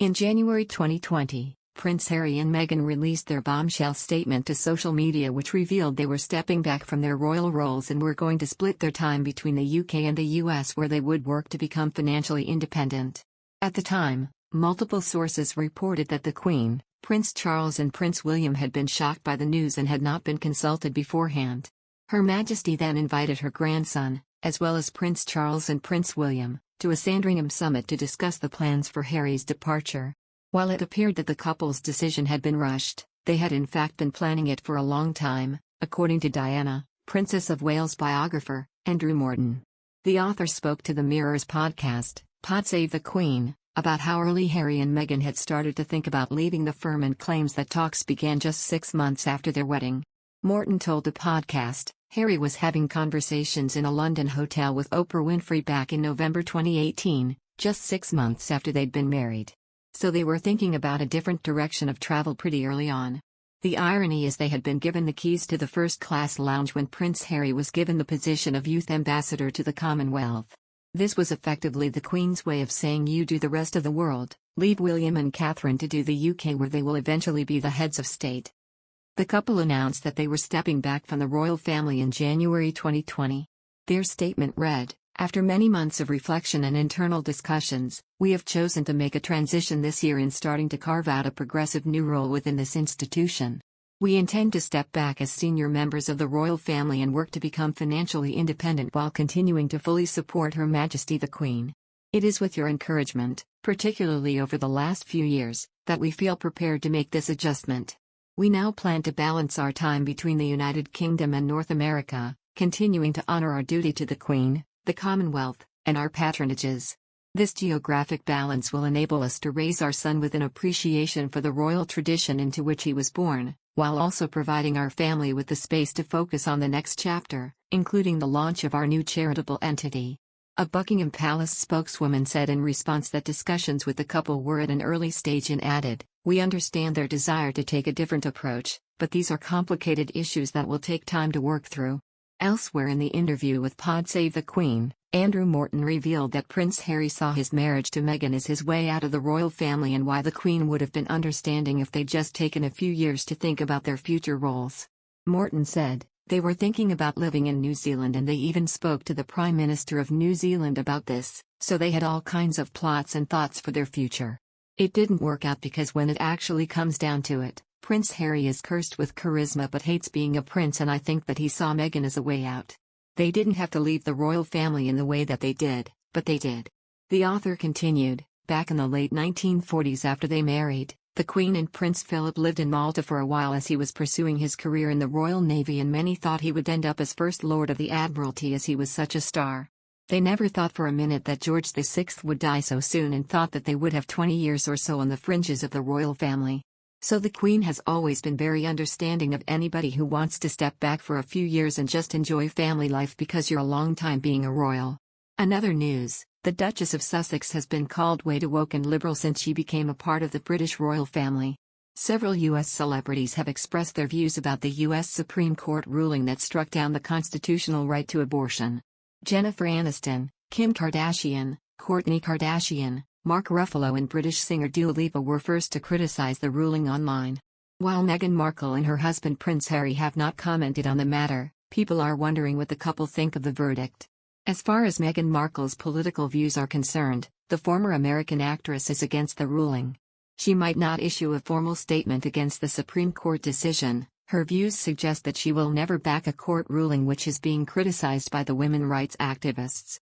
In January 2020, Prince Harry and Meghan released their bombshell statement to social media, which revealed they were stepping back from their royal roles and were going to split their time between the UK and the US, where they would work to become financially independent. At the time, multiple sources reported that the Queen, Prince Charles and Prince William had been shocked by the news and had not been consulted beforehand. Her Majesty then invited her grandson, as well as Prince Charles and Prince William, to a Sandringham summit to discuss the plans for Harry's departure. While it appeared that the couple's decision had been rushed, they had in fact been planning it for a long time, according to Diana, Princess of Wales biographer, Andrew Morton. The author spoke to the Mirror's podcast, Pod Save the Queen, about how early Harry and Meghan had started to think about leaving the firm, and claims that talks began just 6 months after their wedding. Morton told the podcast, Harry was having conversations in a London hotel with Oprah Winfrey back in November 2018, just 6 months after they'd been married. So they were thinking about a different direction of travel pretty early on. The irony is they had been given the keys to the first-class lounge when Prince Harry was given the position of youth ambassador to the Commonwealth. This was effectively the Queen's way of saying, you do the rest of the world, leave William and Catherine to do the UK, where they will eventually be the heads of state. The couple announced that they were stepping back from the royal family in January 2020. Their statement read, after many months of reflection and internal discussions, we have chosen to make a transition this year in starting to carve out a progressive new role within this institution. We intend to step back as senior members of the royal family and work to become financially independent while continuing to fully support Her Majesty the Queen. It is with your encouragement, particularly over the last few years, that we feel prepared to make this adjustment. We now plan to balance our time between the United Kingdom and North America, continuing to honor our duty to the Queen, the Commonwealth, and our patronages. This geographic balance will enable us to raise our son with an appreciation for the royal tradition into which he was born, while also providing our family with the space to focus on the next chapter, including the launch of our new charitable entity. A Buckingham Palace spokeswoman said in response that discussions with the couple were at an early stage and added, we understand their desire to take a different approach, but these are complicated issues that will take time to work through. Elsewhere in the interview with Pod Save the Queen, Andrew Morton revealed that Prince Harry saw his marriage to Meghan as his way out of the royal family, and why the Queen would have been understanding if they'd just taken a few years to think about their future roles. Morton said, they were thinking about living in New Zealand, and they even spoke to the Prime Minister of New Zealand about this, so they had all kinds of plots and thoughts for their future. It didn't work out because when it actually comes down to it, Prince Harry is cursed with charisma but hates being a prince, and I think that he saw Meghan as a way out. They didn't have to leave the royal family in the way that they did, but they did. The author continued, back in the late 1940s after they married, the Queen and Prince Philip lived in Malta for a while as he was pursuing his career in the Royal Navy, and many thought he would end up as First Lord of the Admiralty as he was such a star. They never thought for a minute that George VI would die so soon, and thought that they would have 20 years or so on the fringes of the royal family. So the Queen has always been very understanding of anybody who wants to step back for a few years and just enjoy family life because you're a long time being a royal. Another news, the Duchess of Sussex has been called way too woke and liberal since she became a part of the British royal family. Several U.S. celebrities have expressed their views about the U.S. Supreme Court ruling that struck down the constitutional right to abortion. Jennifer Aniston, Kim Kardashian, Kourtney Kardashian, Mark Ruffalo and British singer Dua Lipa were first to criticize the ruling online. While Meghan Markle and her husband Prince Harry have not commented on the matter, people are wondering what the couple think of the verdict. As far as Meghan Markle's political views are concerned, the former American actress is against the ruling. She might not issue a formal statement against the Supreme Court decision. Her views suggest that she will never back a court ruling which is being criticized by the women's rights activists.